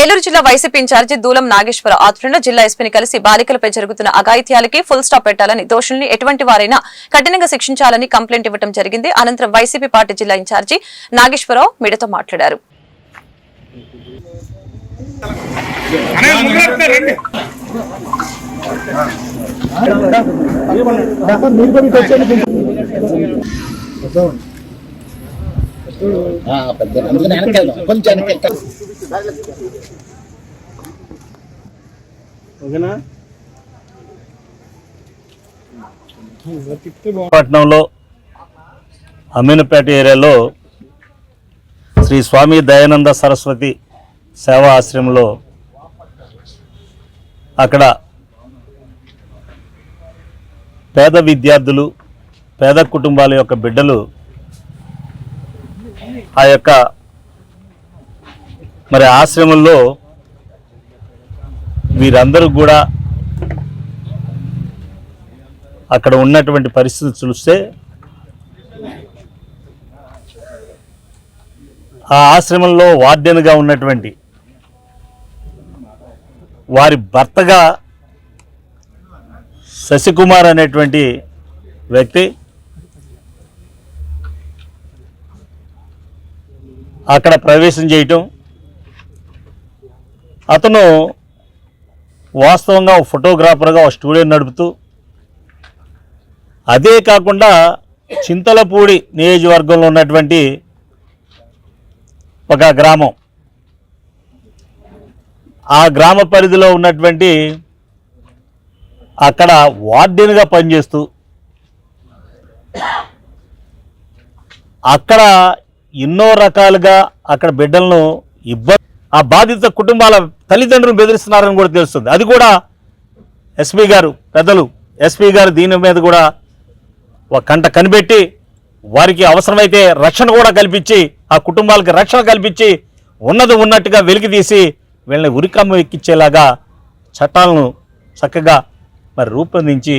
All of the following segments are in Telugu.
ఏలూరు జిల్లా వైసీపీ ఇన్ఛార్జి దూలం నాగేశ్వర ఆధ్వర్యంలో జిల్లా ఎస్పీని కలిసి బాలికలపై జరుగుతున్న అఘాయిత్యాలకి ఫుల్ స్టాప్ పెట్టాలని, దోషుల్ని ఎటువంటి వారైనా కఠినంగా శిక్షించాలని కంప్లైంట్ ఇవ్వడం జరిగింది. అనంతరం వైసీపీ పార్టీ జిల్లా ఇన్ఛార్జి నాగేశ్వరరావు మీడియాతో మాట్లాడారు. పట్టణంలో అమీనపేట ఏరియాలో శ్రీ స్వామి దయానంద సరస్వతి సేవా ఆశ్రమంలో అక్కడ పేద విద్యార్థులు, పేద కుటుంబాల యొక్క బిడ్డలు ఆ యొక్క మరి ఆశ్రమంలో వీరందరూ కూడా అక్కడ ఉన్నటువంటి పరిస్థితులు చూస్తే ఆ ఆశ్రమంలో వార్డెన్గా ఉన్నటువంటి వారి భర్తగా శశికుమార్ అనేటువంటి వ్యక్తి అక్కడ ప్రవేశం చేయటం, అతను వాస్తవంగా ఒక ఫోటోగ్రాఫర్గా ఒక స్టూడియో నడుపుతూ, అదే కాకుండా చింతలపూడి నియోజకవర్గంలో ఉన్నటువంటి ఒక గ్రామం, ఆ గ్రామ పరిధిలో ఉన్నటువంటి అక్కడ వార్డెన్గా పనిచేస్తూ అక్కడ ఎన్నో రకాలుగా అక్కడ బిడ్డలను ఆ బాధిత కుటుంబాల తల్లిదండ్రులను బెదిరిస్తున్నారని కూడా తెలుస్తుంది. అది కూడా ఎస్పీ గారు, పెద్దలు ఎస్పీ గారు దీని మీద కూడా ఒక కంట కనిపెట్టి వారికి అవసరమైతే రక్షణ కూడా కల్పించి, ఆ కుటుంబాలకు రక్షణ కల్పించి ఉన్నది ఉన్నట్టుగా వెలికి తీసి వీళ్ళని ఉరికమ్మ ఎక్కించేలాగా చట్టాలను చక్కగా మరి రూపొందించి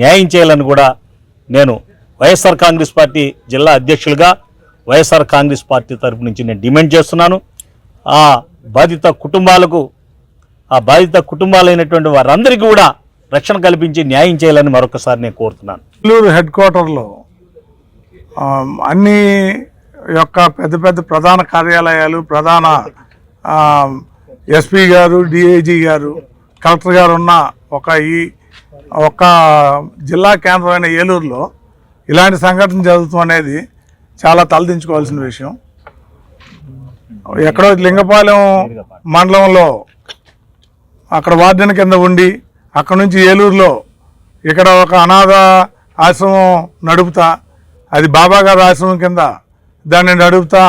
న్యాయం చేయాలని కూడా నేను వైఎస్ఆర్ కాంగ్రెస్ పార్టీ జిల్లా అధ్యక్షులుగా వైఎస్ఆర్ కాంగ్రెస్ పార్టీ తరపు నుంచి నేను డిమాండ్ చేస్తున్నాను. ఆ బాధిత కుటుంబాలైనటువంటి వారందరికీ కూడా రక్షణ కల్పించి న్యాయం చేయాలని మరొకసారి నేను కోరుతున్నాను. ఏలూరు హెడ్ క్వార్టర్లో అన్ని యొక్క పెద్ద పెద్ద ప్రధాన కార్యాలయాలు, ప్రధాన ఎస్పీ గారు, డిఐజీ గారు, కలెక్టర్ గారు ఉన్న ఒక జిల్లా కేంద్రమైన ఏలూరులో ఇలాంటి సంఘటన జరుగుతుంది అనేది చాలా తలదించుకోవాల్సిన విషయం. ఎక్కడో లింగపాలెం మండలంలో అక్కడ వార్డెన్ కింద ఉండి అక్కడ నుంచి ఏలూరులో ఇక్కడ ఒక అనాథ ఆశ్రమం నడుపుతా, అది బాబా గారి ఆశ్రమం కింద దాన్ని నడుపుతా